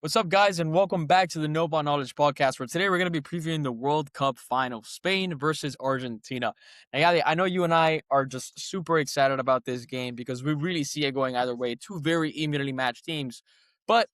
What's up, guys, and welcome back to the No Ball Knowledge Podcast, where today we're going to be previewing the World Cup final, Spain versus Argentina. Now, yeah, I know you and I are just super excited about this game because we really see it going either way. Two very evenly matched teams. But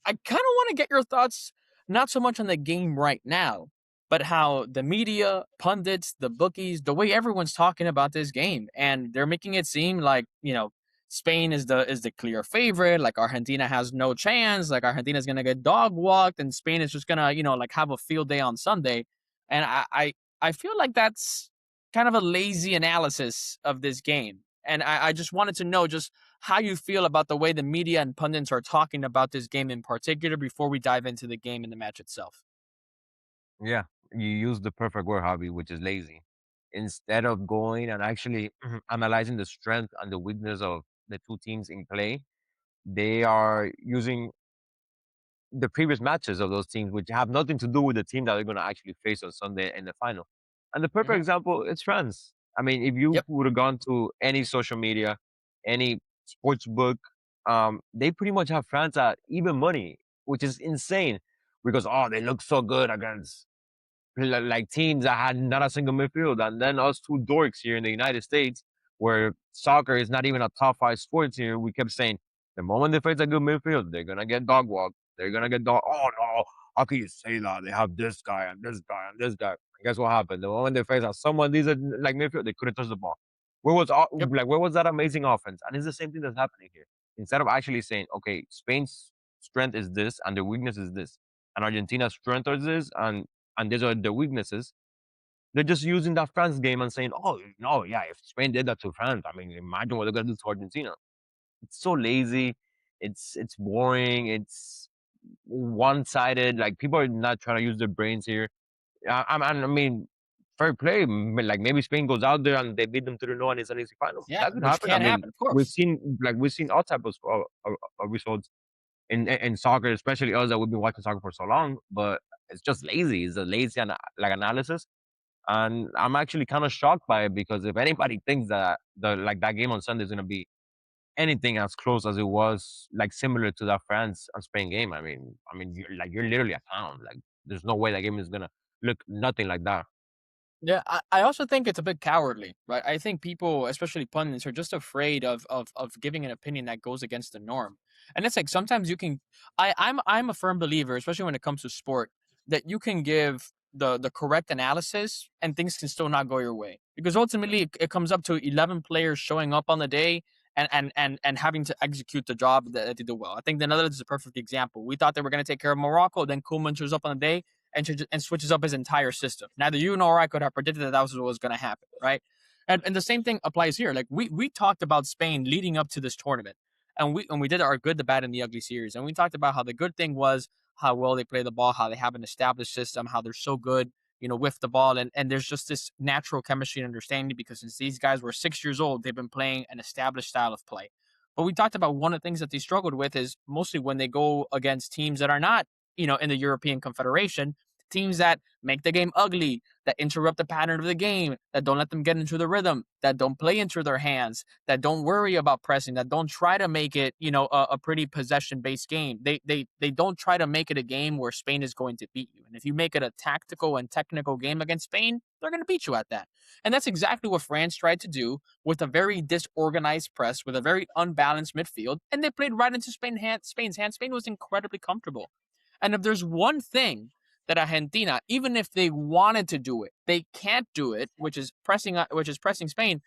I kind of want to get your thoughts, not so much on the game right now, but how the media, pundits, the bookies, the way everyone's talking about this game, and they're making it seem like Spain is the clear favorite. Like Argentina has no chance. Like Argentina's gonna get dog walked, and Spain is just gonna like have a field day on Sunday. And I feel like that's kind of a lazy analysis of this game. And I just wanted to know just how you feel about the way the media and pundits are talking about this game in particular before we dive into the game and the match itself. Yeah, you use the perfect word, hobby, which is lazy. Instead of going and actually analyzing the strength and the weakness of the two teams in play, they are using the previous matches of those teams, which have nothing to do with the team that they're going to actually face on Sunday in the final. And the perfect Hmm. example is France. I mean, if you Yep. would have gone to any social media, any sports book, they pretty much have France at even money, which is insane because they look so good against like teams that had not a single midfield, and then us two dorks here in the United States, where soccer is not even a top five sports here, we kept saying the moment they face a good midfield, they're gonna get dog walked. They're gonna get dog. Oh no, how can you say that? They have this guy and this guy and this guy. And guess what happened? The moment they face someone these are like midfield, they couldn't touch the ball. Yep. Where was that amazing offense? And it's the same thing that's happening here. Instead of actually saying, okay, Spain's strength is this and their weakness is this, and Argentina's strength is this, and these are the weaknesses. They're just using that France game and saying, "Oh no, yeah, if Spain did that to France, I mean, imagine what they're gonna do to Argentina." It's so lazy. It's boring. It's one sided. Like people are not trying to use their brains here. I mean, fair play. Like maybe Spain goes out there and they beat them to the no and it's an easy final. Yeah, That could which happen. I can mean, happen, of course. we've seen all types of results in soccer, especially us that we've been watching soccer for so long. But it's just lazy. It's a lazy like analysis. And I'm actually kind of shocked by it because if anybody thinks that that game on Sunday is going to be anything as close as it was, like similar to that France and Spain game, you're literally a clown. Like there's no way that game is going to look nothing like that. Yeah, I also think it's a bit cowardly, right? I think people, especially pundits, are just afraid of giving an opinion that goes against the norm. And it's like sometimes you can I'm a firm believer, especially when it comes to sport, that you can give the correct analysis and things can still not go your way. Because ultimately it comes up to 11 players showing up on the day and having to execute the job that they do well. I think the Netherlands is a perfect example. We thought they were going to take care of Morocco, then Koeman shows up on the day and switches up his entire system. Neither you nor I could have predicted that was what was going to happen, right? And the same thing applies here. Like we talked about Spain leading up to this tournament, and we did our good, the bad, and the ugly series, and we talked about how the good thing was how well they play the ball, how they have an established system, how they're so good, with the ball, and there's just this natural chemistry and understanding because since these guys were 6 years old, they've been playing an established style of play. But we talked about one of the things that they struggled with is mostly when they go against teams that are not, in the European Confederation, teams that make the game ugly, that interrupt the pattern of the game, that don't let them get into the rhythm, that don't play into their hands, that don't worry about pressing, that don't try to make it, a pretty possession based game. They don't try to make it a game where Spain is going to beat you. And if you make it a tactical and technical game against Spain, they're going to beat you at that. And that's exactly what France tried to do with a very disorganized press, with a very unbalanced midfield, and they played right into Spain's hand. Spain was incredibly comfortable. And if there's one thing that Argentina, even if they wanted to do it, they can't do it, which is pressing Spain.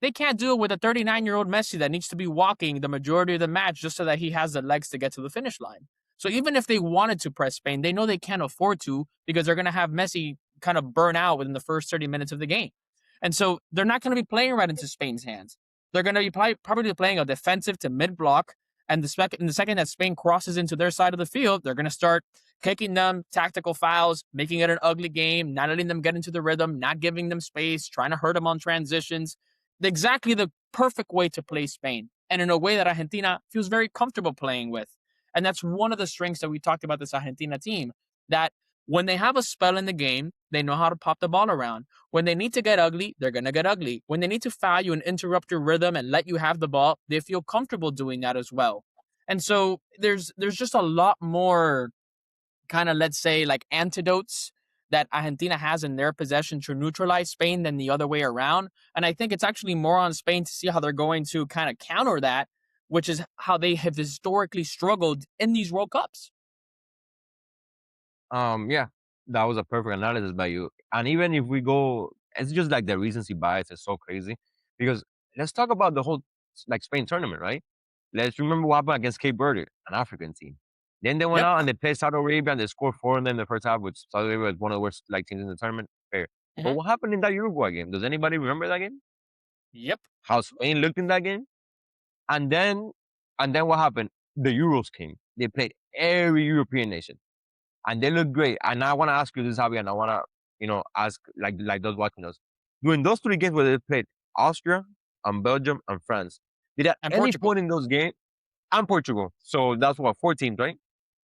They can't do it with a 39-year-old Messi that needs to be walking the majority of the match just so that he has the legs to get to the finish line. So even if they wanted to press Spain, they know they can't afford to because they're going to have Messi kind of burn out within the first 30 minutes of the game. And so they're not going to be playing right into Spain's hands. They're going to be probably playing a defensive to mid block. And the second that Spain crosses into their side of the field, they're going to start kicking them, tactical fouls, making it an ugly game, not letting them get into the rhythm, not giving them space, trying to hurt them on transitions. Exactly the perfect way to play Spain, and in a way that Argentina feels very comfortable playing with. And that's one of the strengths that we talked about this Argentina team, that when they have a spell in the game, they know how to pop the ball around. When they need to get ugly, they're going to get ugly. When they need to foul you and interrupt your rhythm and let you have the ball, they feel comfortable doing that as well. And so there's just a lot more kind of, let's say, like antidotes that Argentina has in their possession to neutralize Spain than the other way around. And I think it's actually more on Spain to see how they're going to kind of counter that, which is how they have historically struggled in these World Cups. Yeah, that was a perfect analysis by you. And even if we go, it's just like the recency bias is so crazy because let's talk about the whole like Spain tournament, right? Let's remember what happened against Cape Verde, an African team. Then they went Yep. out and they played Saudi Arabia and they scored four in them in the first half, which Saudi Arabia was one of the worst like teams in the tournament. Fair. But Hmm. what happened in that Uruguay game? Does anybody remember that game? Yep. How Spain looked in that game? And then and then what happened? The Euros came. They played every European nation and they look great. And I want to ask you this, Javi, and I want to, ask like those watching us. During those three games where they played Austria and Belgium and France, did at And any Portugal. point in those games and Portugal, so that's what 14, right?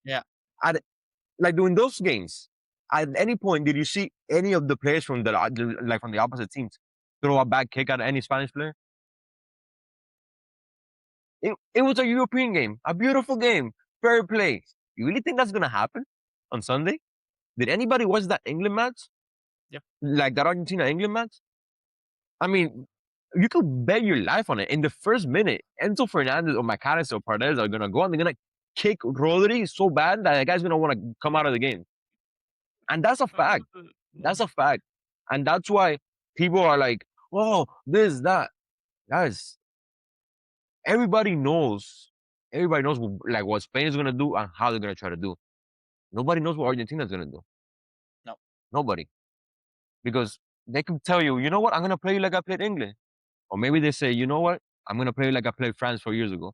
Yeah. At like during those games, at any point did you see any of the players from the like from the opposite teams throw a bad kick at any Spanish player? It was a European game, a beautiful game, fair play. You really think that's gonna happen on Sunday? Did anybody watch that England match? Yep. Like that Argentina England match? I mean, you could bet your life on it. In the first minute, Enzo Fernandez or Macaris or Paredes are gonna go and they're gonna kick Rodri so bad that the guy's gonna want to come out of the game. And that's a fact. That's a fact. And that's why people are like, oh, this, that. Guys, everybody knows. Everybody knows like what Spain is gonna do and how they're gonna try to do. Nobody knows what Argentina is gonna do. No. Nobody. Because they could tell you, you know what, I'm gonna play you like I played England. Or maybe they say, you know what, I'm gonna play you like I played France 4 years ago.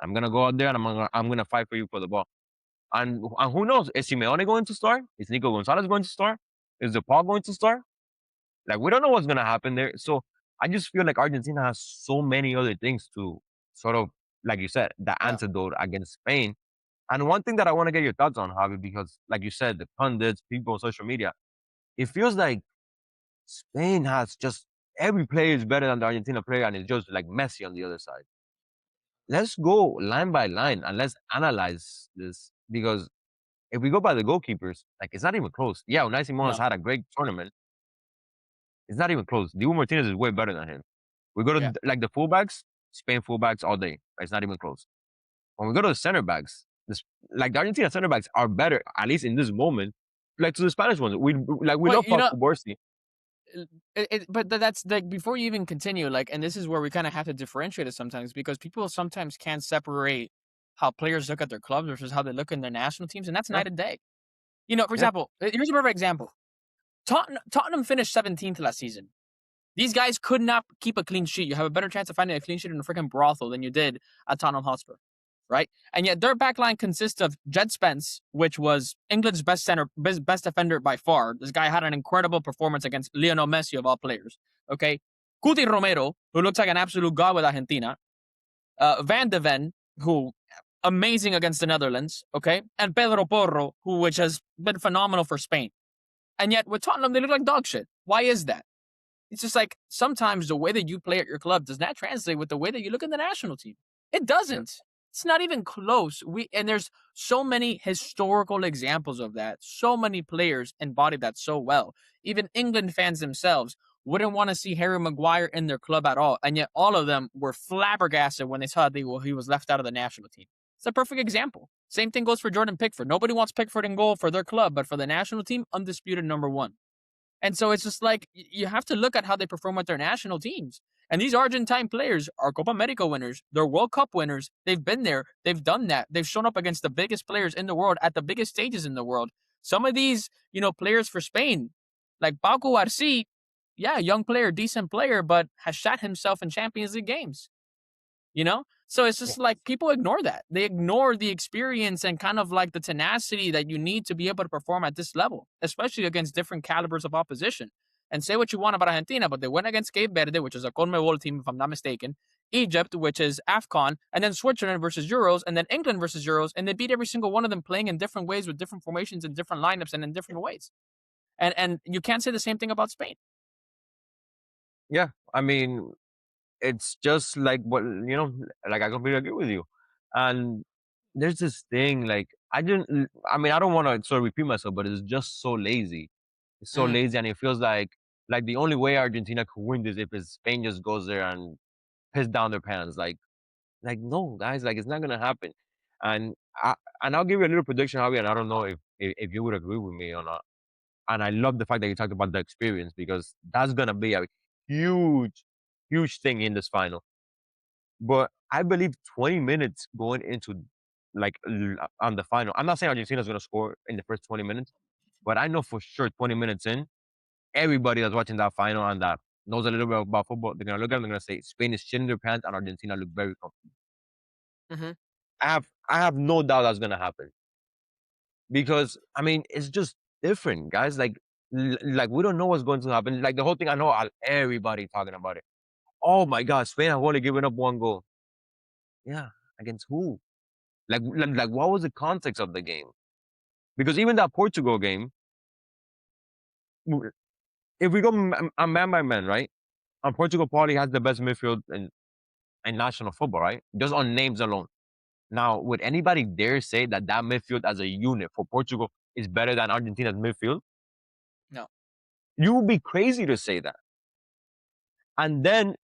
I'm gonna go out there and I'm gonna fight for you for the ball. And who knows? Is Simeone going to start? Is Nico Gonzalez going to start? Is DePaul going to start? Like we don't know what's gonna happen there. So I just feel like Argentina has so many other things to sort of, like you said, the Yeah. antidote against Spain. And one thing that I want to get your thoughts on, Javi, because like you said, the pundits, people on social media, it feels like Spain has just every player is better than the Argentina player, and it's just like Messi on the other side. Let's go line by line and let's analyze this because if we go by the goalkeepers, like it's not even close. Yeah, Unai Simon has No. had a great tournament. It's not even close. Dibu Martinez is way better than him. We go to Yeah. like the fullbacks, Spain fullbacks all day. It's not even close. When we go to the center backs, like the Argentina center backs are better, at least in this moment, like to the Spanish ones. We Well, love you know, Paco Borsi. but that's like before you even continue, like, and this is where we kind of have to differentiate it sometimes because people sometimes can't separate how players look at their clubs versus how they look in their national teams, and that's Yeah, night and day. You know, for yeah, example, here's a perfect example. Tottenham finished 17th last season. These guys could not keep a clean sheet. You have a better chance of finding a clean sheet in a freaking brothel than you did at Tottenham Hotspur, right? And yet their backline consists of Jed Spence, which was England's best defender by far. This guy had an incredible performance against Lionel Messi of all players. Okay, Cuti Romero, who looks like an absolute god with Argentina. Van de Ven, who amazing against the Netherlands. Okay, and Pedro Porro, which has been phenomenal for Spain. And yet with Tottenham, they look like dog shit. Why is that? It's just like sometimes the way that you play at your club does not translate with the way that you look in the national team. It yeah, doesn't. It's not even close. And there's so many historical examples of that. So many players embody that so well. Even England fans themselves wouldn't want to see Harry Maguire in their club at all, and yet all of them were flabbergasted when they saw he was left out of the national team. It's a perfect example. Same thing goes for Jordan Pickford. Nobody wants Pickford in goal for their club, but for the national team, undisputed number one. And so it's just like you have to look at how they perform with their national teams. And these Argentine players are Copa America winners. They're World Cup winners. They've been there. They've done that. They've shown up against the biggest players in the world at the biggest stages in the world. Some of these, players for Spain, like Paco Arce, yeah, young player, decent player, but has shot himself in Champions League games. So it's yeah, just like people ignore that. They ignore the experience and kind of like the tenacity that you need to be able to perform at this level, especially against different calibers of opposition. And say what you want about Argentina, but they went against Cape Verde, which is a Conmebol team, if I'm not mistaken, Egypt, which is AFCON, and then Switzerland versus Euros, and then England versus Euros, and they beat every single one of them playing in different ways with different formations and different lineups and in different ways. And you can't say the same thing about Spain. yeah. I mean, it's just like what like I completely agree with you. And there's this thing like I didn't. I mean, I don't want to sort of repeat myself, but it's just so lazy. It's so Mm, lazy, and it feels like the only way Argentina could win this if Spain just goes there and piss down their pants. Like no, guys, like it's not gonna happen. And I and I'll give you a little prediction, Javi, and I don't know if you would agree with me or not. And I love the fact that you talked about the experience because that's gonna be a huge, huge thing in this final. But I believe 20 minutes going into on the final. I'm not saying Argentina's gonna score in the first 20 minutes, but I know for sure 20 minutes in, everybody that's watching that final and that knows a little bit about football, they're gonna look at them, they're gonna say Spain is shitting their pants and Argentina look very comfortable. mhm. I have no doubt that's gonna happen. Because I mean, it's just different, guys. Like we don't know what's going to happen. Like the whole thing, I know everybody talking about it. Oh my God, Spain have only given up one goal. Yeah, against who? Like what was the context of the game? Because even that Portugal game, if we go man by man, right? And Portugal probably has the best midfield in national football, right? Just on names alone. Now, would anybody dare say that that midfield as a unit for Portugal is better than Argentina's midfield? No. You would be crazy to say that. And then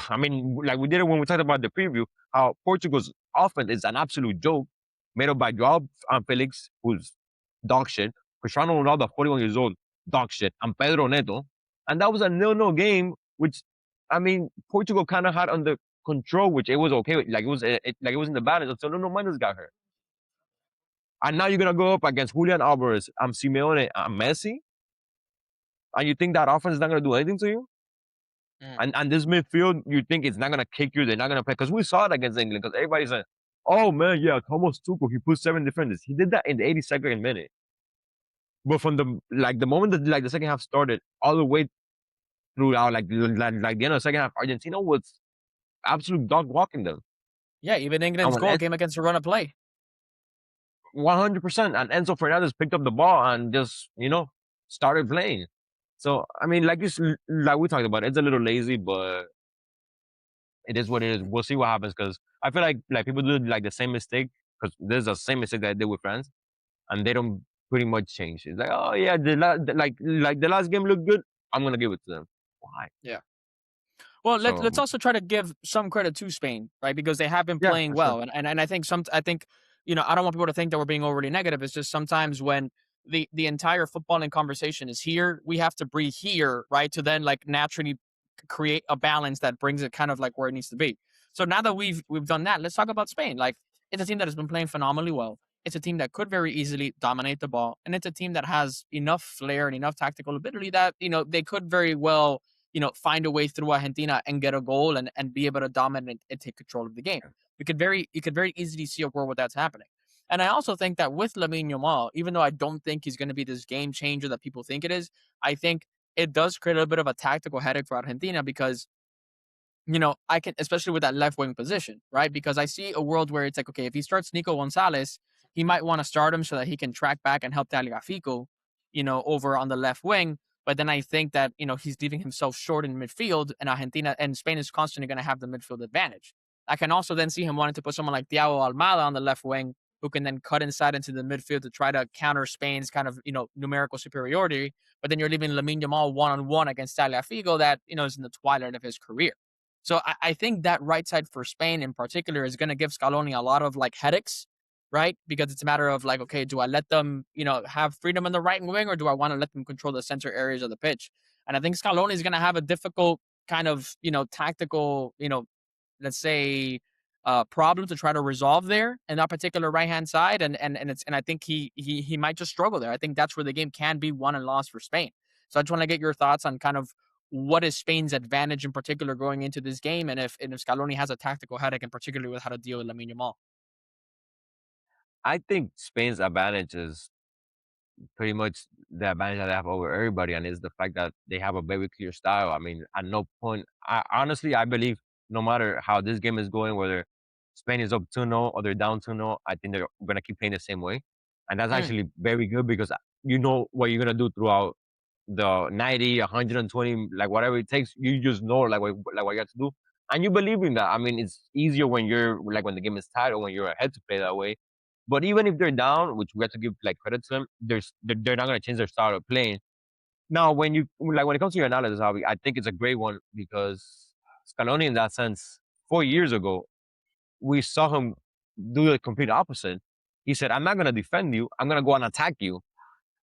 I mean, like we did it when we talked about the preview, how Portugal's offense is an absolute joke, made up by Joao Felix, who's dog shit, Cristiano Ronaldo, 41 years old, dog shit, and Pedro Neto. And that was a nil-nil game, which, I mean, Portugal kind of had under control, which it was okay with. Like it was in the balance until Nuno Mendes got hurt. And now you're gonna go up against Julian Alvarez, Simeone, and Messi, and you think that offense is not gonna do anything to you? Mm. And this midfield, you think it's not gonna kick you? They're not gonna play because we saw it against England. Because everybody's like, "Oh man, yeah, Thomas Tuchel, he put 7 defenders. He did that in the 82nd minute." But from the moment that the second half started, all the way throughout like the end of the second half, Argentina was absolute dog walking them. Yeah, even And England's when goal came against a run of play. 100%, and Enzo Fernandez picked up the ball and just started playing. So I mean, like we talked about, it's a little lazy, but it is what it is. We'll see what happens because I feel like people do like the same mistake because there's the same mistake that I did with France, and they don't pretty much change. It's like, oh yeah, like the last game looked good. I'm gonna give it to them. Why? Yeah. Well, let's So also try to give some credit to Spain, right? Because they have been yeah, playing for sure. well, and I think I don't want people to think that we're being overly negative. It's just sometimes when the entire footballing conversation is here, we have to breathe here, right? To then like naturally create a balance that brings it kind of like where it needs to be. So now that we've done that, let's talk about Spain. Like it's a team that has been playing phenomenally well. It's a team that could very easily dominate the ball, and it's a team that has enough flair and enough tactical ability that they could very well find a way through Argentina and get a goal and be able to dominate and take control of the game. You could very easily see a world where that's happening. And I also think that with Lamine Yamal, even though I don't think he's going to be this game changer that people think it is, I think it does create a little bit of a tactical headache for Argentina because I can, especially with that left wing position, right? Because I see a world where it's like, okay, if he starts Nico Gonzalez, he might want to start him so that he can track back and help Tagliafico, over on the left wing. But then I think that, he's leaving himself short in midfield, and Argentina and Spain is constantly going to have the midfield advantage. I can also then see him wanting to put someone like Thiago Almada on the left wing, who can then cut inside into the midfield to try to counter Spain's kind of, numerical superiority. But then you're leaving Lamine Yamal one on one against Tagliafico that, is in the twilight of his career. So I think that right side for Spain in particular is going to give Scaloni a lot of like headaches, right? Because it's a matter of like, okay, do I let them, have freedom in the right wing, or do I want to let them control the center areas of the pitch? And I think Scaloni is going to have a difficult kind of, tactical, let's say, problem to try to resolve there in that particular right hand side, and I think he might just struggle there. I think that's where the game can be won and lost for Spain. So I just want to get your thoughts on kind of what is Spain's advantage in particular going into this game, and if Scaloni has a tactical headache, in particularly with how to deal with Lamine Yamal. I think Spain's advantage is pretty much the advantage that they have over everybody, and is the fact that they have a very clear style. I mean, at no point, I believe no matter how this game is going, whether Spain is up 2-0 or they're down 2-0, I think they're gonna keep playing the same way, and that's Mm, actually very good because you know what you're gonna do throughout the 90, 120, like whatever it takes. You just know like what you have to do, and you believe in that. I mean, it's easier when you're like when the game is tied or when you're ahead to play that way. But even if they're down, which we have to give like credit to them, they're not gonna change their style of playing. Now, when you like when it comes to your analysis, Javi, I think it's a great one because Scaloni, in that sense, 4 years ago, we saw him do the complete opposite. He said, "I'm not gonna defend you. I'm gonna go and attack you."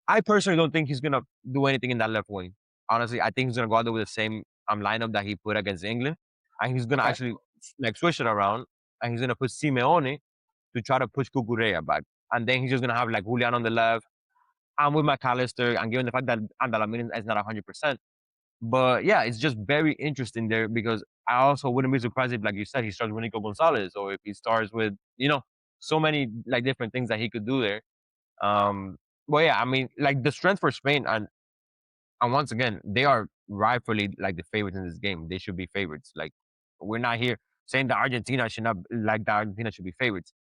I personally don't think he's gonna do anything in that left wing. Honestly, I think he's gonna go out there with the same lineup that he put against England, and he's gonna Okay. actually like switch it around, and he's gonna put Simeone to try to push Cucurella back, and then he's just gonna have like Julian on the left, and with McAllister, and given the fact that Lamine is not 100%. But yeah, it's just very interesting there because I also wouldn't be surprised if, like you said, he starts with Nico Gonzalez, or if he starts with so many like different things that he could do there. Um, but yeah, I mean, like the strength for Spain, and once again, they are rightfully like the favorites in this game. They should be favorites. Like we're not here saying that Argentina should not like that Argentina should be favorites,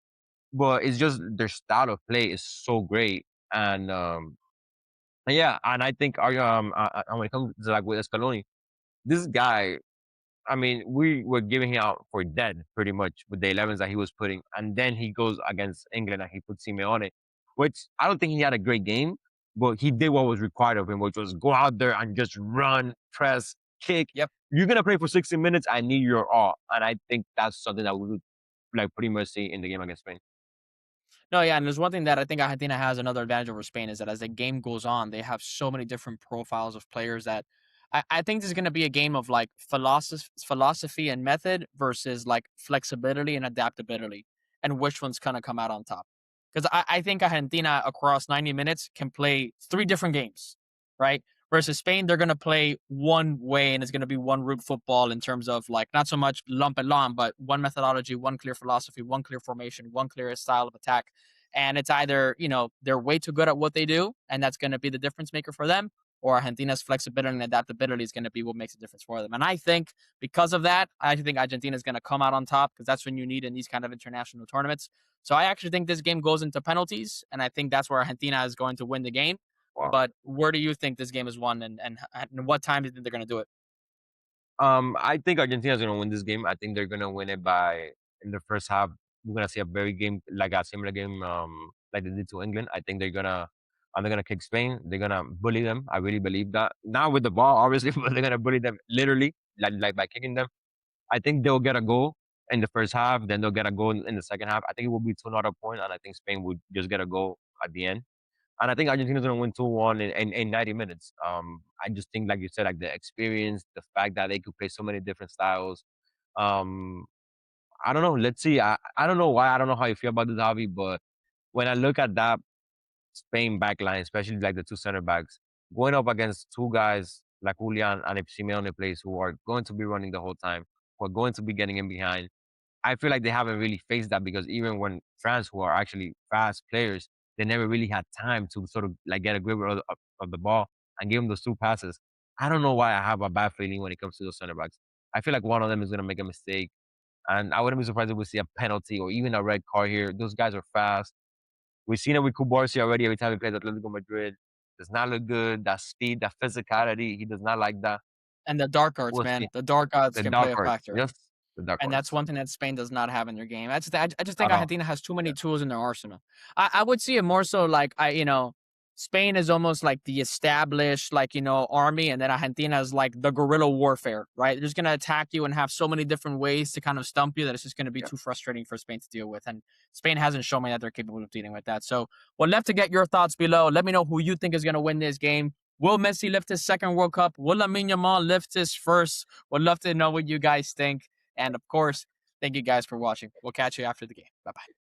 but it's just their style of play is so great, and yeah, and I think when it comes to like with Scaloni, this guy, I mean, we were giving him out for dead pretty much with the 11s that he was putting, and then he goes against England and he puts Simeone, which I don't think he had a great game, but he did what was required of him, which was go out there and just run, press, kick. Yep. You're gonna play for 60 minutes. I need your all, and I think that's something that we would like pretty much see in the game against Spain. No, yeah, and there's one thing that I think Argentina has another advantage over Spain is that as the game goes on, they have so many different profiles of players that I think this is going to be a game of like philosophy and method versus like flexibility and adaptability, and which one's going to come out on top. Because I think Argentina across 90 minutes can play three different games, right? Versus Spain, they're going to play one way and it's going to be one route football in terms of like not so much lump and long, but one methodology, one clear philosophy, one clear formation, one clear style of attack. And it's either, they're way too good at what they do, and that's going to be the difference maker for them, or Argentina's flexibility and adaptability is going to be what makes a difference for them. And I think because of that, I actually think Argentina is going to come out on top because that's when you need in these kind of international tournaments. So I actually think this game goes into penalties, and I think that's where Argentina is going to win the game. Wow. But where do you think this game is won, and what time do you think they're going to do it? I think Argentina's gonna win this game. I think they're gonna win it by in the first half. We're gonna see a very game like a similar game, like they did to England. I think they're gonna kick Spain. They're gonna bully them. I really believe that. Not with the ball, obviously, but they're gonna bully them literally, like by kicking them. I think they'll get a goal in the first half. Then they'll get a goal in the second half. I think it will be 2-0 point, and I think Spain would just get a goal at the end. And I think Argentina's gonna win 2-1 in 90 minutes. I just think, like you said, like the experience, the fact that they could play so many different styles. Um, I don't know. Let's see. I don't know why. I don't know how you feel about this, Javi, but when I look at that Spain back line, especially like the two center backs, going up against two guys like Julian and if Simeone plays who are going to be running the whole time, who are going to be getting in behind. I feel like they haven't really faced that because even when France, who are actually fast players, they never really had time to sort of like get a grip of the ball and give them those two passes. I don't know why I have a bad feeling when it comes to those center backs. I feel like one of them is going to make a mistake, and I wouldn't be surprised if we see a penalty or even a red card here. Those guys are fast. We've seen it with Kubarsi already every time he plays Atletico Madrid. Does not look good. That speed, that physicality, he does not like that. And the dark arts, We'll see. man, the dark arts The can play dark a arts. factor. Yes, the dark And that's arts. one thing that Spain does not have in their game. I just think At all. Argentina has too many Yeah. tools in their arsenal. I would see it more so like Spain is almost like the established army, and then Argentina is like the guerrilla warfare, right? They're just gonna attack you and have so many different ways to kind of stump you that it's just gonna be Yeah. too frustrating for Spain to deal with. And Spain hasn't shown me that they're capable of dealing with that. So we'd love to get your thoughts below. Let me know who you think is gonna win this game. Will Messi lift his second World Cup? Will Lamine Yamal lift his first? Would love to know what you guys think. And of course, thank you guys for watching. We'll catch you after the game. Bye bye.